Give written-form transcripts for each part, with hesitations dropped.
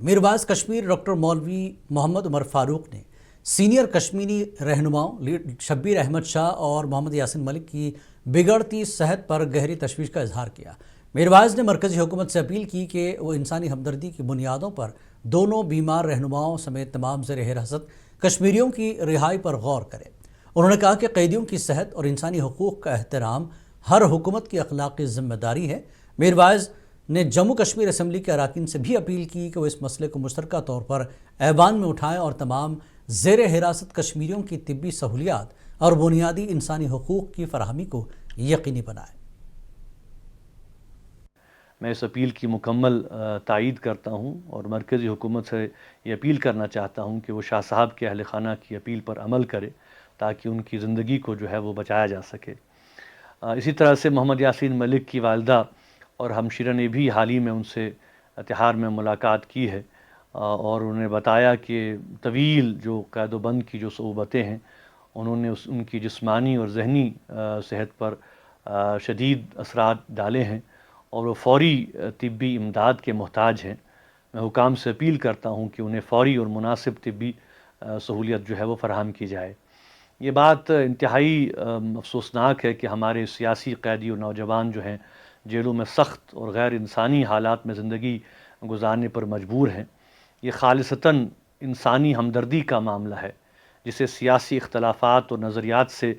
Mirwaiz Kashmir doctor مولوی محمد عمر فاروق نے senior Kashmiri رہنماؤں شبیر احمد شاہ اور محمد یاسین ملک کی بگڑتی صحت پر گہری تشویش کا اظہار کیا۔ میرواعظ نے مرکزی حکومت سے اپیل کی کہ وہ انسانی ہمدردی کی بنیادوں پر دونوں بیمار رہنماؤں سمیت تمام زیر حراست کشمیریوں کی رہائی پر غور کرے۔ انہوں نے کہا کہ قیدیوں کی صحت اور انسانی حقوق کا احترام ہر حکومت کی اخلاقی ذمہ داری ہے۔ میرواعظ نے جموں کشمیر اسمبلی کے اراکین سے بھی اپیل کی کہ وہ اس مسئلے کو مشترکہ طور پر ایوان میں اٹھائیں اور تمام زیر حراست کشمیریوں کی طبی سہولیات اور بنیادی انسانی حقوق کی فراہمی کو یقینی بنائیں۔ میں اس اپیل کی مکمل تائید کرتا ہوں اور مرکزی حکومت سے یہ اپیل کرنا چاہتا ہوں کہ وہ شاہ صاحب کے اہل خانہ کی اپیل پر عمل کرے تاکہ ان کی زندگی کو جو ہے وہ بچایا جا سکے۔ اسی طرح سے محمد یاسین ملک کی والدہ اور ہمشیرہ نے بھی حال ہی میں ان سے تہران میں ملاقات کی ہے اور انہوں نے بتایا کہ طویل جو قید و بند کی جو صعوبتیں ہیں انہوں نے ان کی جسمانی اور ذہنی صحت پر شدید اثرات ڈالے ہیں اور وہ فوری طبی امداد کے محتاج ہیں۔ میں حکام سے اپیل کرتا ہوں کہ انہیں فوری اور مناسب طبی سہولیت جو ہے وہ فراہم کی جائے۔ یہ بات انتہائی افسوسناک ہے کہ ہمارے سیاسی قیدی اور نوجوان جو ہیں جیلوں میں سخت اور غیر انسانی حالات میں زندگی گزارنے پر مجبور ہیں۔ یہ خالصتاً انسانی ہمدردی کا معاملہ ہے جسے سیاسی اختلافات اور نظریات سے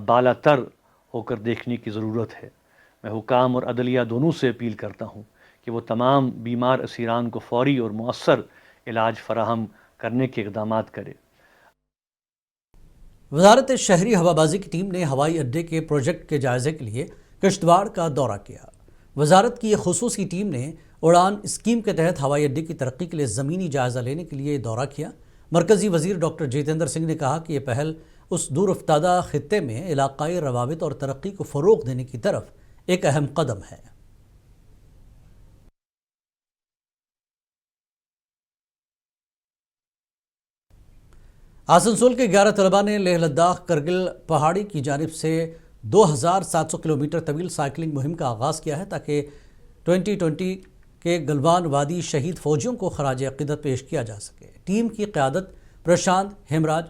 بالا تر ہو کر دیکھنے کی ضرورت ہے۔ میں حکام اور عدلیہ دونوں سے اپیل کرتا ہوں کہ وہ تمام بیمار اسیران کو فوری اور مؤثر علاج فراہم کرنے کے اقدامات کرے۔ وزارت شہری ہوابازی کی ٹیم نے ہوائی اڈے کے پروجیکٹ کے جائزے کے لیے کشتواڑ کا دورہ کیا۔ وزارت کی یہ خصوصی ٹیم نے اڑان اسکیم کے تحت ہوائی اڈے کی ترقی کے لیے زمینی جائزہ لینے کے لیے دورہ کیا۔ مرکزی وزیر ڈاکٹر جتیندر سنگھ نے کہا کہ یہ پہل اس دور افتادہ خطے میں علاقائی روابط اور ترقی کو فروغ دینے کی طرف ایک اہم قدم ہے۔ آسنسول کے 11 طلباء نے لیہ لداخ کرگل پہاڑی کی جانب سے 2700 کلومیٹر طویل سائیکلنگ مہم کا آغاز کیا ہے تاکہ 2020 کے گلوان وادی شہید فوجیوں کو خراج عقیدت پیش کیا جا سکے۔ ٹیم کی قیادت پرشانت ہیمراج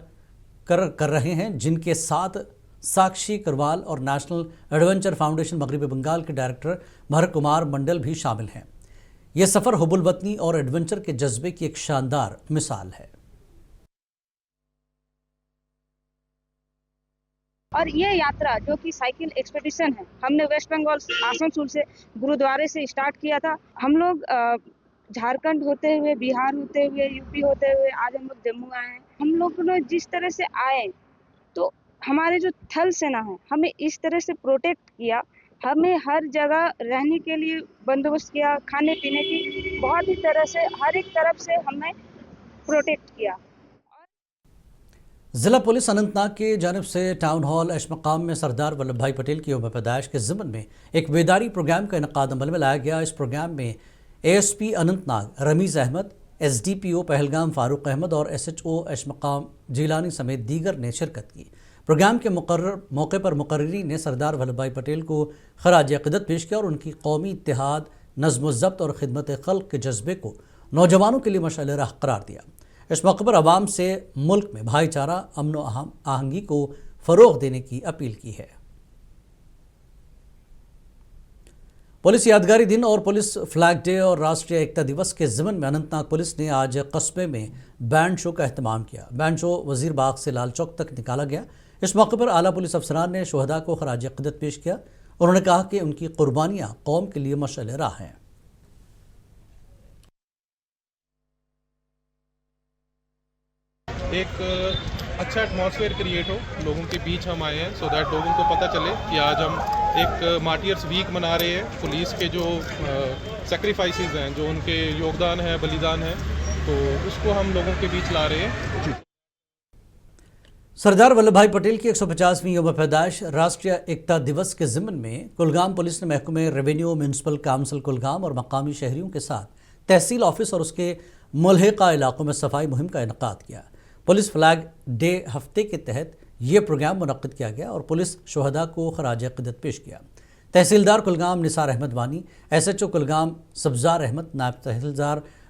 کر رہے ہیں، جن کے ساتھ ساکشی کروال اور نیشنل ایڈونچر فاؤنڈیشن مغربی بنگال کے ڈائریکٹر مہر کمار منڈل بھی شامل ہیں۔ یہ سفر حب الوطنی اور ایڈونچر کے جذبے کی ایک شاندار مثال ہے۔ اور یہ یاترا جو کہ سائیکل ایکسپیڈیشن ہے، ہم نے ویسٹ بنگال آسنسول سے گرودوارے سے اسٹارٹ کیا تھا۔ ہم لوگ جھارکھنڈ ہوتے ہوئے، بہار ہوتے ہوئے، یو پی ہوتے ہوئے آج ہم لوگ جموں آئے ہیں۔ ہم لوگ نے جس طرح سے آئے تو ہمارے جو تھل سینا ہے ہمیں اس طرح سے پروٹیکٹ کیا، ہمیں ہر جگہ رہنے کے لیے بندوبست کیا، کھانے پینے کی بہت ہی طرح سے ہر ایک طرف سے ہمیں پروٹیکٹ کیا۔ ضلع پولیس اننت ناگ کی جانب سے ٹاؤن ہال ایش مقام میں سردار ولبھ بھائی پٹیل کی یوم پیدائش کے ضمن میں ایک بیداری پروگرام کا انعقاد عمل میں لایا گیا۔ اس پروگرام میں A S P Anantnag Ramiz Ahmad, S D P O Pahalgam Farooq Ahmad اور ایس ایچ او ایش مقام جیلانی سمیت دیگر نے شرکت کی۔ پروگرام کے موقع پر مقررین نے سردار ولبھ بھائی پٹیل کو خراج عقیدت پیش کیا اور ان کی قومی اتحاد، نظم و ضبط اور خدمت خلق کے جذبے کو نوجوانوں کے لیے مشعل راہ قرار دیا۔ اس موقع پر عوام سے ملک میں بھائی چارہ، امن و آہنگی کو فروغ دینے کی اپیل کی ہے۔ پولیس یادگاری دن اور پولیس فلیگ ڈے اور راشٹریہ ایکتا دیوس کے ضمن میں اننت ناگ پولیس نے آج قصبے میں بینڈ شو کا اہتمام کیا۔ بینڈ شو وزیر باغ سے لال چوک تک نکالا گیا۔ اس موقع پر اعلیٰ پولیس افسران نے شہداء کو خراج عقیدت پیش کیا۔ انہوں نے کہا کہ ان کی قربانیاں قوم کے لیے مشعل راہ ہیں۔ ایک اچھا ایٹماسفیئر کریٹ ہو، لوگوں کے بیچ ہم آئے ہیں سو دیٹ لوگوں کو پتہ چلے کہ آج ہم ایک مارٹیئرس ویک منا رہے ہیں۔ پولیس کے جو سیکریفائسز ہیں، جو ان کے یوگدان ہے، بلیدان ہے، تو اس کو ہم لوگوں کے بیچ لا رہے ہیں۔ سردار ولبھ بھائی پٹیل کی 150ویں یوم پیدائش راشٹریہ ایکتا دیوس کے ضمن میں کلگام پولیس نے محکمہ ریونیو، میونسپل کونسل کلگام اور مقامی شہریوں کے ساتھ تحصیل آفس اور اس کے ملحقہ علاقوں میں صفائی مہم کا انعقاد کیا۔ پولیس فلیگ ڈے ہفتے کے تحت یہ پروگرام منعقد کیا گیا اور پولیس شہداء کو خراج عقیدت پیش کیا۔ تحصیلدار کلگام نثار Ahmad Wani, S H O Kulgam سبزار احمد، نائب تحصیلدار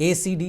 ACD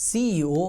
CEO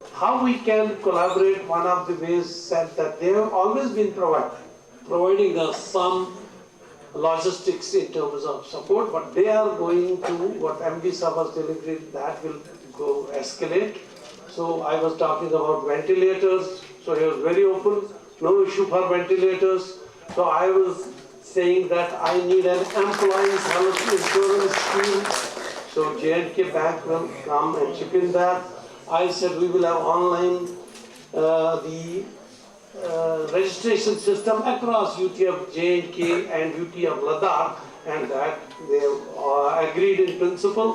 How we can collaborate, one of the ways said that they have always been providing us some logistics in terms of support, but they are going to, what MD Sahab was delivering, that will go escalate. So I was talking about ventilators, so he was very open, no issue for ventilators. So I was saying that I need an employees health insurance scheme, so J&K Bank will come and chip in that. I said we will have online registration system across UT of J&K and UT of Ladakh, and that they agreed in principle.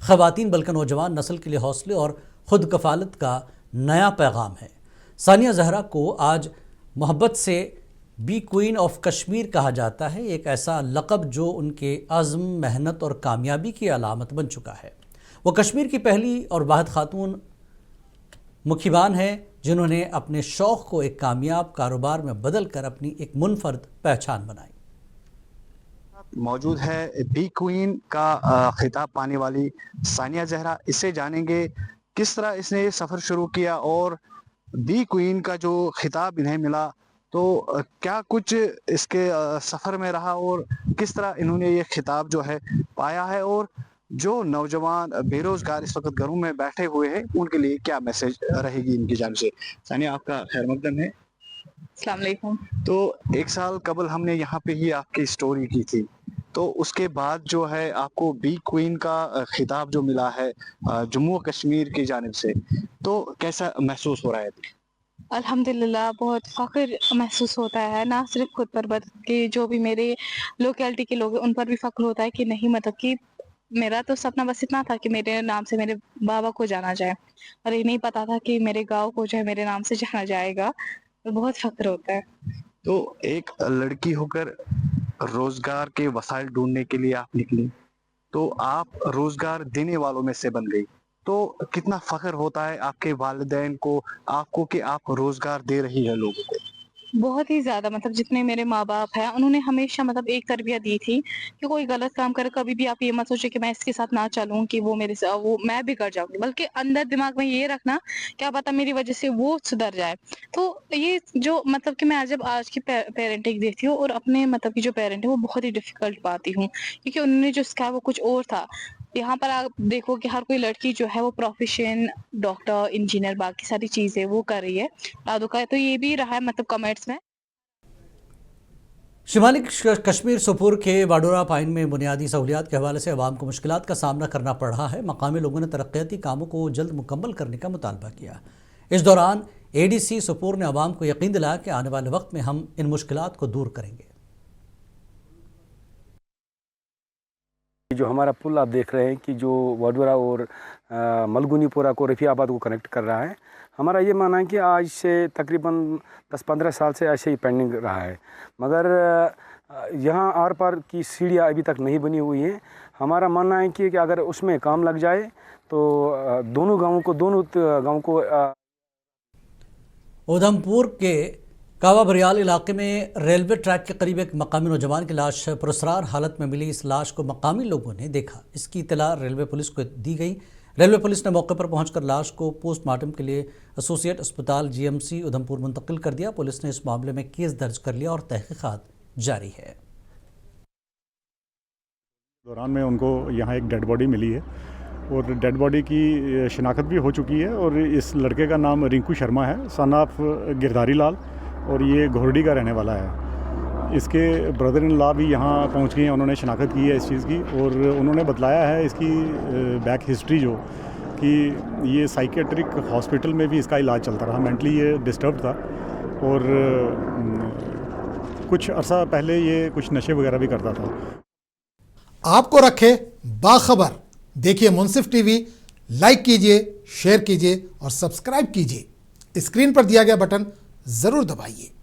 خواتین بلکہ نوجوان نسل کے لیے حوصلے اور خود کفالت کا نیا پیغام ہے۔ ثانیہ زہرا کو آج محبت سے بی کوئین آف کشمیر کہا جاتا ہے، ایک ایسا لقب جو ان کے عزم، محنت اور کامیابی کی علامت بن چکا ہے۔ وہ کشمیر کی پہلی اور واحد خاتون مکھیبان ہے جنہوں نے اپنے شوق کو ایک کامیاب کاروبار میں بدل کر اپنی ایک منفرد پہچان بنائی۔ موجود ہے بی کوئین کا خطاب پانے والی ثانیہ زہرا، اس سے جانیں گے کس طرح اس نے یہ سفر شروع کیا اور بی کوئین کا جو خطاب انہیں ملا تو کیا کچھ اس کے سفر میں رہا اور کس طرح انہوں نے یہ خطاب جو ہے پایا ہے، اور جو نوجوان بے روزگار اس وقت گھروں میں بیٹھے ہوئے ہیں ان کے لیے کیا میسج رہے گی ان کی جانب سے۔ ثانیہ، آپ کا خیر مقدم ہے۔ السلام علیکم۔ تو 1 سال قبل ہم نے یہاں پہ ہی آپ کی سٹوری کی تھی، تو اس کے بعد جو ہے آپ کو بی کوئین کا خطاب جو ملا ہے جموں و کشمیر کی جانب سے، تو کیسا محسوس ہو رہا ہے؟ الحمدللہ بہت فخر محسوس ہوتا ہے، نہ صرف خود پر بلکہ جو بھی میرے لوکیلٹی کے لوگ ہیں ان پر بھی فخر ہوتا ہے کہ نہیں، مطلب کہ میرا تو سپنا بس اتنا تھا کہ میرے نام سے میرے بابا کو جانا جائے، اور یہ نہیں پتا تھا کہ میرے گاؤں کو جو ہے میرے نام سے جانا جائے گا، بہت فخر ہوتا ہے۔ تو ایک لڑکی ہو کر روزگار کے وسائل ڈھونڈنے کے لیے آپ نکلی، تو آپ روزگار دینے والوں میں سے بن گئی، تو کتنا فخر ہوتا ہے آپ کے والدین کو آپ کو کہ آپ روزگار دے رہی ہے لوگوں کو؟ بہت ہی زیادہ، مطلب جتنے میرے ماں باپ ہیں انہوں نے ہمیشہ مطلب ایک تربیت دی تھی کہ کوئی غلط کام کرے کبھی بھی آپ یہ مت سوچے کہ میں اس کے ساتھ نہ چلوں کہ وہ میرے سے وہ میں بگڑ جاؤں گی، بلکہ اندر دماغ میں یہ رکھنا کیا پتہ میری وجہ سے وہ سدھر جائے۔ تو یہ جو مطلب کہ میں جب آج کی پیرنٹنگ دیکھتی ہوں اور اپنے مطلب کی جو پیرنٹ ہے وہ بہت ہی ڈیفیکلٹ پاتی ہوں، کیونکہ انہوں نے جو سکھایا وہ کچھ اور تھا۔ یہاں پر آپ دیکھو کہ ہر کوئی لڑکی جو ہے وہ پروفیشن، ڈاکٹر، انجینئر، باقی ساری چیزیں وہ کر رہی ہے دادو کا، تو یہ بھی رہا ہے مطلب کمنٹس میں۔ شمالی کشمیر سوپور کے واڈورا پائن میں بنیادی سہولیات کے حوالے سے عوام کو مشکلات کا سامنا کرنا پڑ رہا ہے۔ مقامی لوگوں نے ترقیاتی کاموں کو جلد مکمل کرنے کا مطالبہ کیا۔ اس دوران اے ڈی سی سوپور نے عوام کو یقین دلایا کہ آنے والے وقت میں ہم ان مشکلات کو دور کریں گے۔ جو ہمارا پل آپ دیکھ رہے ہیں کہ جو واڈورا اور ملگونی پورہ کو رفیع آباد کو کنیکٹ کر رہا ہے، ہمارا یہ ماننا ہے کہ آج سے تقریباً 10-15 سال سے ایسے ہی پینڈنگ رہا ہے، مگر یہاں آر پار کی سیڑھیاں ابھی تک نہیں بنی ہوئی ہیں۔ ہمارا ماننا ہے کہ اگر اس میں کام لگ جائے تو دونوں گاؤں کو اودھمپور کے کاوا بریال علاقے میں ریلوے ٹریک کے قریب ایک مقامی نوجوان کی لاش پراسرار حالت میں ملی۔ اس لاش کو مقامی لوگوں نے دیکھا، اس کی اطلاع ریلوے پولیس کو دی گئی۔ ریلوے پولیس نے موقع پر پہنچ کر لاش کو پوسٹ مارٹم کے لیے ایسوسیٹ اسپتال جی ایم سی اودھمپور منتقل کر دیا۔ پولیس نے اس معاملے میں کیس درج کر لیا اور تحقیقات جاری ہے۔ دوران میں ان کو یہاں ایک ڈیڈ باڈی ملی ہے اور ڈیڈ باڈی کی شناخت بھی ہو چکی ہے، اور اس لڑکے کا نام رنکو شرما ہے، سن آف گرداری لال، اور یہ گھورڈی کا رہنے والا ہے۔ اس کے بردر ان لا بھی یہاں پہنچ گئے ہیں، انہوں نے شناخت کی ہے اس چیز کی، اور انہوں نے بتلایا ہے اس کی بیک ہسٹری جو کہ یہ سائیکیٹرک ہاسپٹل میں بھی اس کا علاج چلتا رہا، مینٹلی یہ ڈسٹربڈ تھا، اور کچھ عرصہ پہلے یہ کچھ نشے وغیرہ بھی کرتا تھا۔ آپ کو رکھے باخبر، دیکھیے منصف ٹی وی، لائک کیجئے، شیئر کیجئے اور سبسکرائب کیجئے۔ اسکرین پر دیا گیا بٹن ضرور دبائیے۔